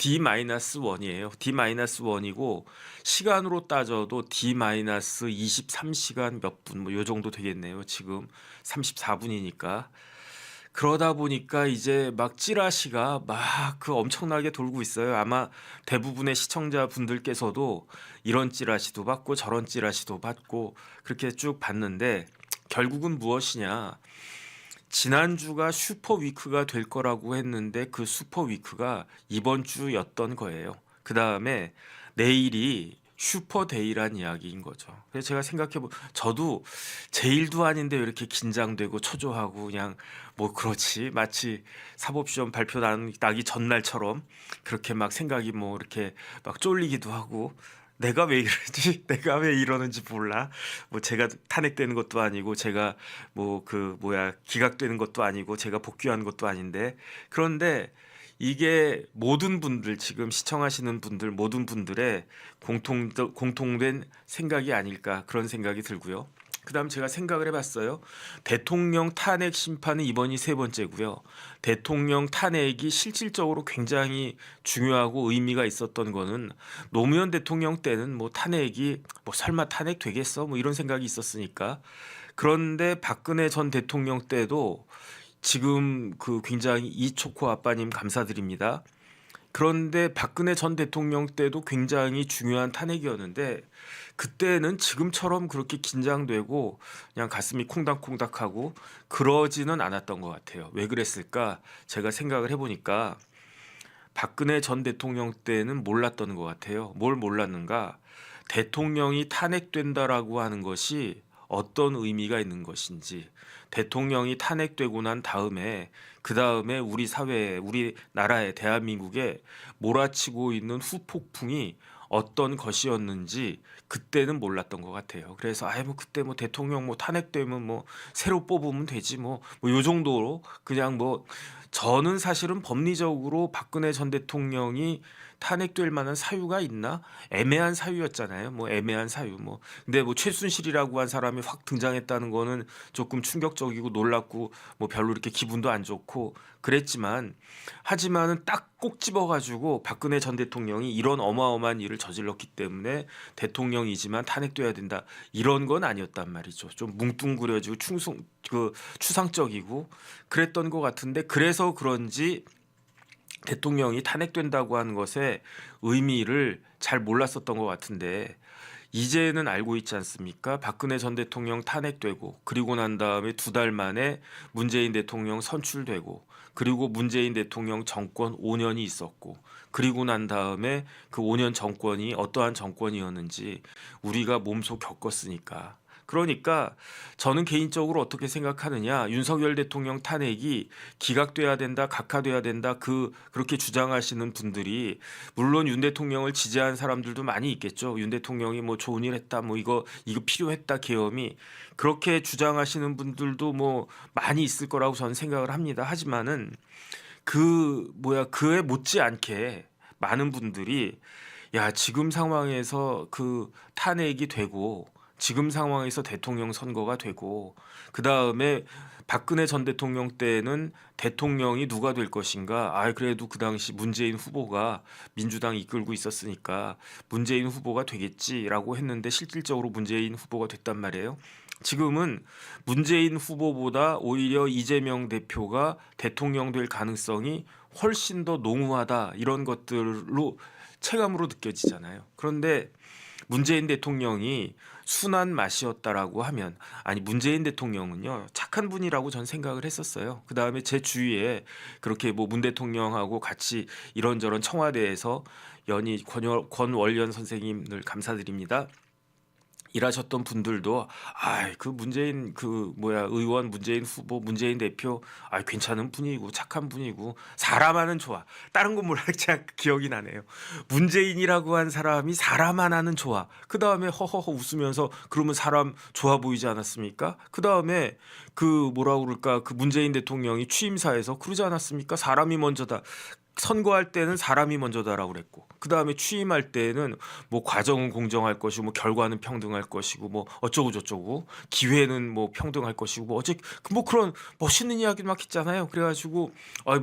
D-1이에요. D-1이고 시간으로 따져도 D-23시간 몇 분 뭐 요 정도 되겠네요. 지금 34분이니까. 그러다 보니까 이제 막 찌라시가 막 그 엄청나게 돌고 있어요. 아마 대부분의 시청자분들께서도 이런 찌라시도 받고 저런 찌라시도 받고 그렇게 쭉 봤는데 결국은 무엇이냐? 지난주가 슈퍼위크가 될 거라고 했는데 그 슈퍼위크가 이번 주였던 거예요. 그 다음에 내일이 슈퍼데이란 이야기인 거죠. 그래서 제가 저도 제 일도 아닌데 왜 이렇게 긴장되고 초조하고 그냥 뭐 그렇지 마치 사법시험 발표 나기 전날처럼 그렇게 막 생각이 뭐 이렇게 막 쫄리기도 하고 내가 왜 이러지? 내가 왜 이러는지 몰라. 뭐 제가 탄핵되는 것도 아니고 제가 뭐 기각되는 것도 아니고 제가 복귀한 것도 아닌데 그런데 이게 모든 분들 지금 시청하시는 분들 모든 분들의 공통된 생각이 아닐까 그런 생각이 들고요. 그다음 제가 생각을 해봤어요. 대통령 탄핵 심판은 이번이 세 번째고요. 대통령 탄핵이 실질적으로 굉장히 중요하고 의미가 있었던 거는 노무현 대통령 때는 뭐 탄핵이 뭐 설마 탄핵 되겠어? 뭐 이런 생각이 있었으니까. 그런데 박근혜 전 대통령 때도 지금 그 굉장히 이초코 아빠님 감사드립니다. 그런데 박근혜 전 대통령 때도 굉장히 중요한 탄핵이었는데 그때는 지금처럼 그렇게 긴장되고 그냥 가슴이 콩닥콩닥하고 그러지는 않았던 것 같아요. 왜 그랬을까? 제가 생각을 해보니까 박근혜 전 대통령 때는 몰랐던 것 같아요. 뭘 몰랐는가? 대통령이 탄핵된다라고 하는 것이 어떤 의미가 있는 것인지 대통령이 탄핵되고 난 다음에 그 다음에 우리 사회에 우리 나라에 대한민국에 몰아치고 있는 후폭풍이 어떤 것이었는지 그때는 몰랐던 것 같아요. 그래서 뭐 그때 뭐 대통령 뭐 탄핵되면 뭐 새로 뽑으면 되지 뭐 요 정도로 그냥 뭐 저는 사실은 법리적으로 박근혜 전 대통령이 탄핵될 만한 사유가 있나? 애매한 사유였잖아요. 뭐 애매한 사유 뭐. 근데 뭐 최순실이라고 한 사람이 확 등장했다는 거는 조금 충격적이고 놀랍고 뭐 별로 이렇게 기분도 안 좋고 그랬지만 하지만은 딱 꼭 집어가지고 박근혜 전 대통령이 이런 어마어마한 일을 저질렀기 때문에 대통령이지만 탄핵돼야 된다 이런 건 아니었단 말이죠. 좀 뭉뚱그려지고 추상적이고 그랬던 것 같은데 그래서 그런지 대통령이 탄핵된다고 하는 것의 의미를 잘 몰랐었던 것 같은데 이제는 알고 있지 않습니까? 박근혜 전 대통령 탄핵되고 그리고 난 다음에 두 달 만에 문재인 대통령 선출되고 그리고 문재인 대통령 정권 5년이 있었고 그리고 난 다음에 그 5년 정권이 어떠한 정권이었는지 우리가 몸소 겪었으니까 그러니까 저는 개인적으로 어떻게 생각하느냐 윤석열 대통령 탄핵이 기각돼야 된다 각하돼야 된다 그렇게 주장하시는 분들이 물론 윤 대통령을 지지하는 사람들도 많이 있겠죠. 윤 대통령이 뭐 좋은 일 했다 뭐 이거 필요했다 계엄이 그렇게 주장하시는 분들도 뭐 많이 있을 거라고 저는 생각을 합니다. 하지만은 그에 못지않게 많은 분들이 야 지금 상황에서 그 탄핵이 되고 지금 상황에서 대통령 선거가 되고 그 다음에 박근혜 전 대통령 때는 대통령이 누가 될 것인가? 그래도 그 당시 문재인 후보가 민주당 이끌고 있었으니까 문재인 후보가 되겠지라고 했는데 실질적으로 문재인 후보가 됐단 말이에요. 지금은 문재인 후보보다 오히려 이재명 대표가 대통령 될 가능성이 훨씬 더 농후하다 이런 것들로 체감으로 느껴지잖아요. 그런데 문재인 대통령이 순한 맛이었다라고 하면 문재인 대통령은요 착한 분이라고 전 생각을 했었어요. 그 다음에 제 주위에 그렇게 뭐 문 대통령하고 같이 이런저런 청와대에서 권원련 선생님들 감사드립니다. 일하셨던 분들도 그 문재인 의원 문재인 후보 문재인 대표 괜찮은 분이고 착한 분이고 사람 하는 좋아 다른 건 몰라 제가 기억이 나네요. 문재인이라고 한 사람이 사람 하나는 좋아 그 다음에 허허허 웃으면서 그러면 사람 좋아 보이지 않았습니까? 그 다음에 그 문재인 대통령이 취임사에서 그러지 않았습니까? 사람이 먼저다 선거할 때는 사람이 먼저다라고 그랬고 그다음에 취임할 때는 뭐 과정은 공정할 것이고 뭐 결과는 평등할 것이고 뭐 어쩌고 저쩌고 기회는 뭐 평등할 것이고 뭐 어째 뭐 그런 멋있는 이야기 막 했잖아요. 그래가지고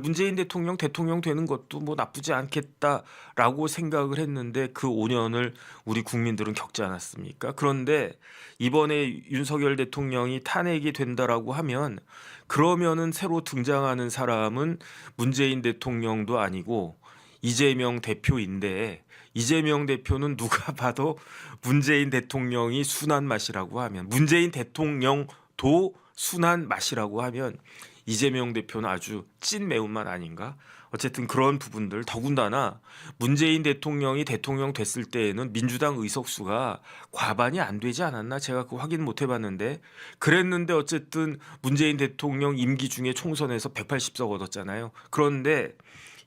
문재인 대통령 되는 것도 뭐 나쁘지 않겠다라고 생각을 했는데 그 5년을 우리 국민들은 겪지 않았습니까? 그런데 이번에 윤석열 대통령이 탄핵이 된다라고 하면 그러면은 새로 등장하는 사람은 문재인 대통령도 아니고 이재명 대표인데 이재명 대표는 누가 봐도 문재인 대통령이 순한 맛이라고 하면 문재인 대통령도 순한 맛이라고 하면 이재명 대표는 아주 찐 매운맛 아닌가? 어쨌든 그런 부분들 더군다나 문재인 대통령이 대통령 됐을 때에는 민주당 의석수가 과반이 안 되지 않았나? 제가 그 확인 못 해봤는데 그랬는데 어쨌든 문재인 대통령 임기 중에 총선에서 180석 얻었잖아요. 그런데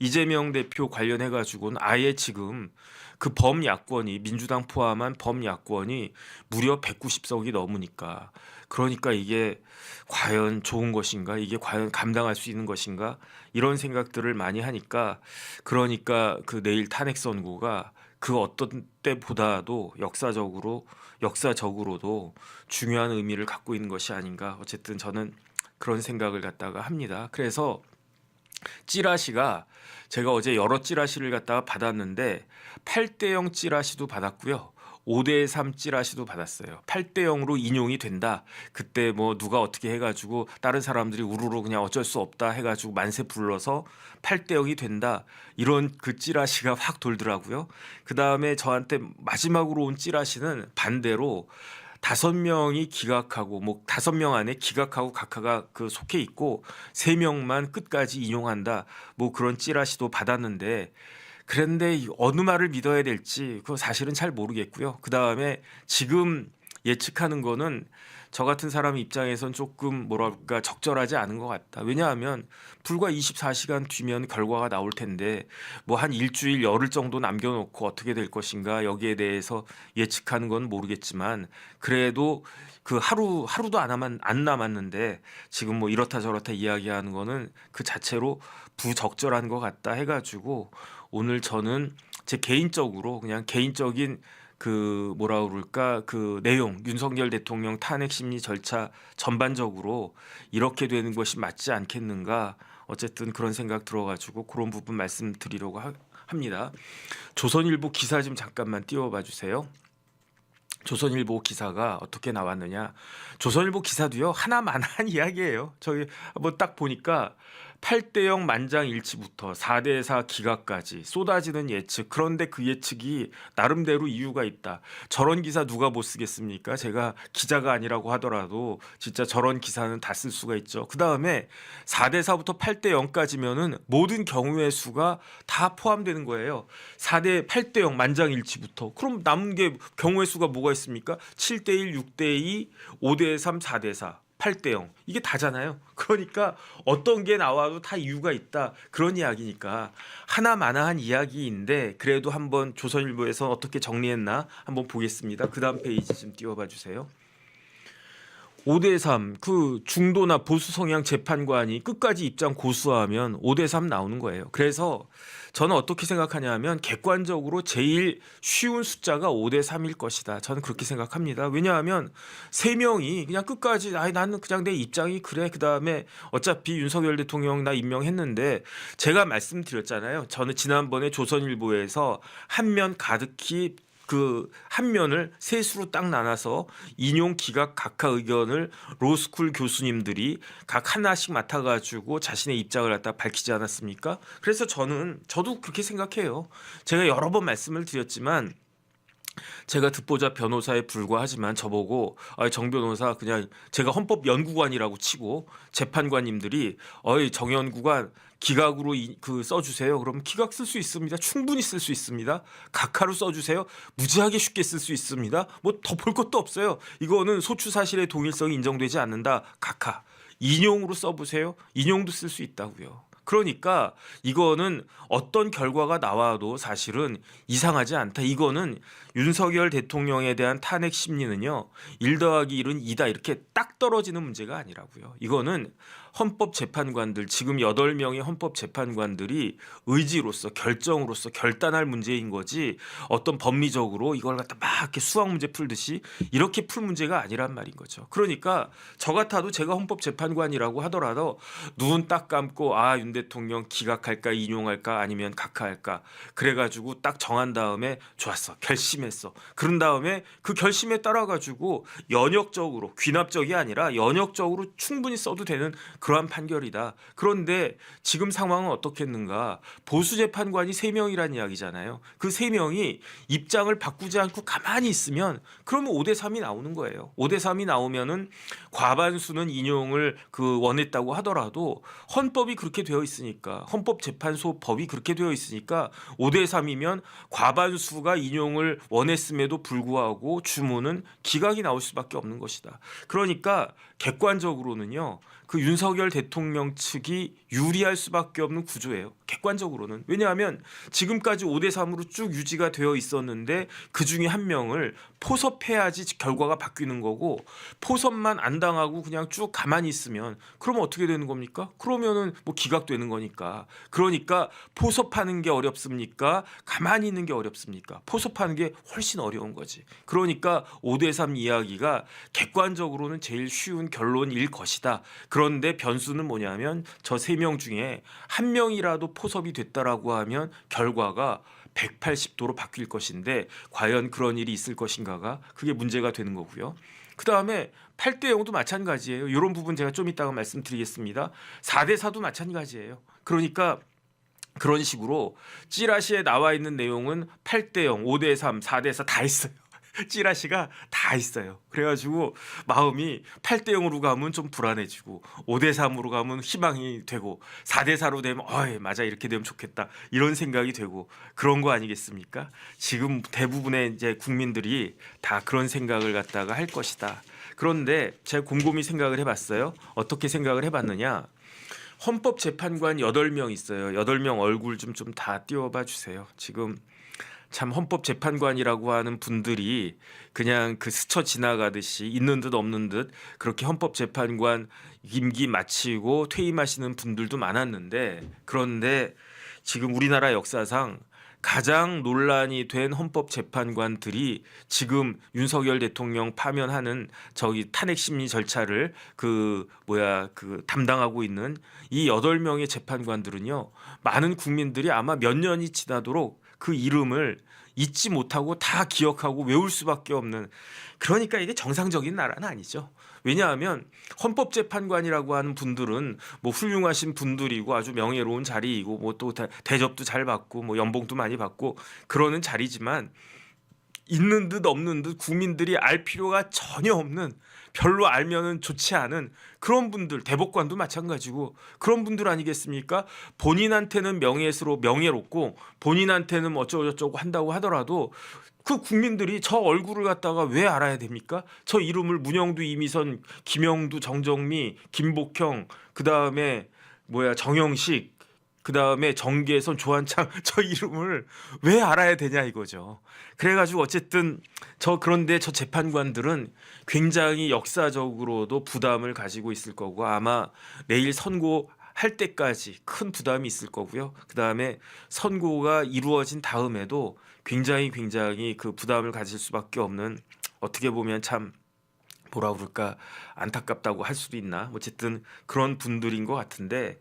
이재명 대표 관련해 가지고는 아예 지금 그 범야권이 민주당 포함한 범야권이 무려 190석이 넘으니까 그러니까 이게 과연 좋은 것인가? 이게 과연 감당할 수 있는 것인가? 이런 생각들을 많이 하니까 그러니까 그 내일 탄핵 선고가 그 어떤 때보다도 역사적으로도 중요한 의미를 갖고 있는 것이 아닌가. 어쨌든 저는 그런 생각을 갖다가 합니다. 그래서 찌라시가 제가 어제 여러 찌라시를 갖다가 받았는데 8대0 찌라시도 받았고요. 5대3 찌라시도 받았어요. 8대0으로 인용이 된다. 그때 뭐 누가 어떻게 해가지고 다른 사람들이 우르르 그냥 어쩔 수 없다 해가지고 만세 불러서 8대0이 된다. 이런 그 찌라시가 확 돌더라고요. 그 다음에 저한테 마지막으로 온 찌라시는 반대로 5명이 기각하고 뭐 5명 안에 기각하고 각하가 그 속해 있고 3명만 끝까지 인용한다. 뭐 그런 찌라시도 받았는데 그런데 어느 말을 믿어야 될지 그거 사실은 잘 모르겠고요. 그다음에 지금 예측하는 거는 저 같은 사람 입장에선 조금 뭐랄까 적절하지 않은 것 같다. 왜냐하면 불과 24시간 뒤면 결과가 나올 텐데 뭐 한 일주일 열흘 정도 남겨놓고 어떻게 될 것인가 여기에 대해서 예측하는 건 모르겠지만 그래도 그 하루도 안 남았는데 지금 뭐 이렇다 저렇다 이야기하는 거는 그 자체로 부적절한 것 같다 해가지고 오늘 저는 제 개인적으로 그냥 개인적인 그 뭐라 그럴까 그 내용 윤석열 대통령 탄핵 심리 절차 전반적으로 이렇게 되는 것이 맞지 않겠는가 어쨌든 그런 생각 들어가지고 그런 부분 말씀드리려고 합니다. 조선일보 기사 좀 잠깐만 띄워봐 주세요. 조선일보 기사가 어떻게 나왔느냐. 조선일보 기사도요 하나만한 이야기예요. 저희 뭐 딱 보니까 8대0 만장일치부터 4대4 기각까지 쏟아지는 예측. 그런데 그 예측이 나름대로 이유가 있다. 저런 기사 누가 못 쓰겠습니까? 제가 기자가 아니라고 하더라도 진짜 저런 기사는 다 쓸 수가 있죠. 그 다음에 4대4부터 8대0까지면은 모든 경우의 수가 다 포함되는 거예요. 8대0 만장일치부터. 그럼 남은 게 경우의 수가 뭐가 있습니까? 7대1, 6대2, 5대3, 4대4. 8대0 이게 다잖아요. 그러니까 어떤 게 나와도 다 이유가 있다 그런 이야기니까 하나마나한 이야기인데 그래도 한번 조선일보에서 어떻게 정리했나 한번 보겠습니다. 그 다음 페이지 좀 띄워봐 주세요. 5대3 그 중도나 보수 성향 재판관이 끝까지 입장 고수하면 5대3 나오는 거예요. 그래서 저는 어떻게 생각하냐 하면 객관적으로 제일 쉬운 숫자가 5대3일 것이다. 저는 그렇게 생각합니다. 왜냐하면 3명이 그냥 끝까지 나는 그냥 내 입장이 그래. 그다음에 어차피 윤석열 대통령 나 임명했는데 제가 말씀드렸잖아요. 저는 지난번에 조선일보에서 한 면 가득히 그 한 면을 세 수로 딱 나눠서 인용 기각 각하 의견을 로스쿨 교수님들이 각 하나씩 맡아가지고 자신의 입장을 갖다 밝히지 않았습니까? 그래서 저도 그렇게 생각해요. 제가 여러 번 말씀을 드렸지만 제가 듣보잡 변호사에 불과하지만 저보고 정 변호사 그냥 제가 헌법연구관이라고 치고 재판관님들이 정연구관 기각으로 그 써주세요. 그럼 기각 쓸 수 있습니다. 충분히 쓸 수 있습니다. 각하로 써주세요. 무지하게 쉽게 쓸 수 있습니다. 뭐 더 볼 것도 없어요. 이거는 소추 사실의 동일성이 인정되지 않는다. 각하. 인용으로 써보세요. 인용도 쓸 수 있다고요. 그러니까 이거는 어떤 결과가 나와도 사실은 이상하지 않다. 이거는 윤석열 대통령에 대한 탄핵 심리는요. 1 더하기 1은 2다 이렇게 딱 떨어지는 문제가 아니라고요. 이거는 헌법재판관들 지금 8명의 헌법재판관들이 의지로서 결정으로서 결단할 문제인 거지 어떤 법리적으로 이걸 갖다 막 이렇게 수학 문제 풀듯이 이렇게 풀 문제가 아니란 말인 거죠. 그러니까 저 같아도 제가 헌법재판관이라고 하더라도 눈 딱 감고 아, 윤 대통령 기각할까 인용할까 아니면 각하할까 그래가지고 딱 정한 다음에 좋았어 결심했어. 그런 다음에 그 결심에 따라 가지고 연역적으로 귀납적이 아니라 연역적으로 충분히 써도 되는 그러한 판결이다. 그런데 지금 상황은 어떻겠는가? 보수 재판관이 3명이란 이야기잖아요. 그 3명이 입장을 바꾸지 않고 가만히 있으면 그러면 5대 3이 나오는 거예요. 5대 3이 나오면은 과반수는 인용을 원했다고 하더라도 헌법이 그렇게 되어 있으니까 헌법재판소 법이 그렇게 되어 있으니까 5대 3이면 과반수가 인용을 원했음에도 불구하고 주문은 기각이 나올 수밖에 없는 것이다. 그러니까 객관적으로는요. 그 윤석열 대통령 측이 유리할 수밖에 없는 구조예요. 객관적으로는. 왜냐하면 지금까지 5대 3으로 쭉 유지가 되어 있었는데 그중에 한 명을 포섭해야지 결과가 바뀌는 거고 포섭만 안 당하고 그냥 쭉 가만히 있으면 그러면 어떻게 되는 겁니까? 그러면은 뭐 기각되는 거니까. 그러니까 포섭하는 게 어렵습니까? 가만히 있는 게 어렵습니까? 포섭하는 게 훨씬 어려운 거지. 그러니까 5대 3 이야기가 객관적으로는 제일 쉬운 결론일 것이다. 그런데 변수는 뭐냐면 저 3명 중에 한 명이라도 포섭이 됐다라고 하면 결과가 180도로 바뀔 것인데 과연 그런 일이 있을 것인가가 그게 문제가 되는 거고요. 그다음에 8대 0도 마찬가지예요. 이런 부분 제가 좀 이따가 말씀드리겠습니다. 4대 4도 마찬가지예요. 그러니까 그런 식으로 찌라시에 나와 있는 내용은 8대 0, 5대 3, 4대 4 다 있어요. 찌라시가 다 있어요. 그래가지고 마음이 8대 0으로 가면 좀 불안해지고 5대 3으로 가면 희망이 되고 4대 4로 되면 어이 맞아 이렇게 되면 좋겠다 이런 생각이 되고 그런 거 아니겠습니까? 지금 대부분의 이제 국민들이 다 그런 생각을 갖다가 할 것이다. 그런데 제가 곰곰이 생각을 해봤어요. 어떻게 생각을 해봤느냐? 헌법재판관 8명 있어요. 8명 얼굴 좀 다 띄워봐 주세요. 지금 참 헌법재판관이라고 하는 분들이 그냥 그 스쳐 지나가듯이 있는 듯 없는 듯 그렇게 헌법재판관 임기 마치고 퇴임하시는 분들도 많았는데 그런데 지금 우리나라 역사상 가장 논란이 된 헌법재판관들이 지금 윤석열 대통령 파면하는 저기 탄핵 심리 절차를 담당하고 있는 이 8명의 재판관들은요. 많은 국민들이 아마 몇 년이 지나도록 그 이름을 잊지 못하고 다 기억하고 외울 수밖에 없는 그러니까 이게 정상적인 나라는 아니죠. 왜냐하면 헌법재판관이라고 하는 분들은 뭐 훌륭하신 분들이고 아주 명예로운 자리이고 뭐 또 대접도 잘 받고 뭐 연봉도 많이 받고 그러는 자리지만 있는 듯 없는 듯 국민들이 알 필요가 전혀 없는 별로 알면은 좋지 않은 그런 분들 대법관도 마찬가지고 그런 분들 아니겠습니까? 본인한테는 명예롭고 본인한테는 뭐 어쩌고저쩌고 한다고 하더라도 그 국민들이 저 얼굴을 갖다가 왜 알아야 됩니까? 저 이름을 문영두, 이미선, 김영두, 정정미, 김복형 그다음에 정영식 그다음에 정계선, 조한창 저 이름을 왜 알아야 되냐 이거죠. 그래가지고 어쨌든 그런데 저 재판관들은 굉장히 역사적으로도 부담을 가지고 있을 거고 아마 내일 선고할 때까지 큰 부담이 있을 거고요. 그다음에 선고가 이루어진 다음에도 굉장히 그 부담을 가질 수밖에 없는 어떻게 보면 참 뭐라 그럴까 안타깝다고 할 수도 있나 어쨌든 그런 분들인 것 같은데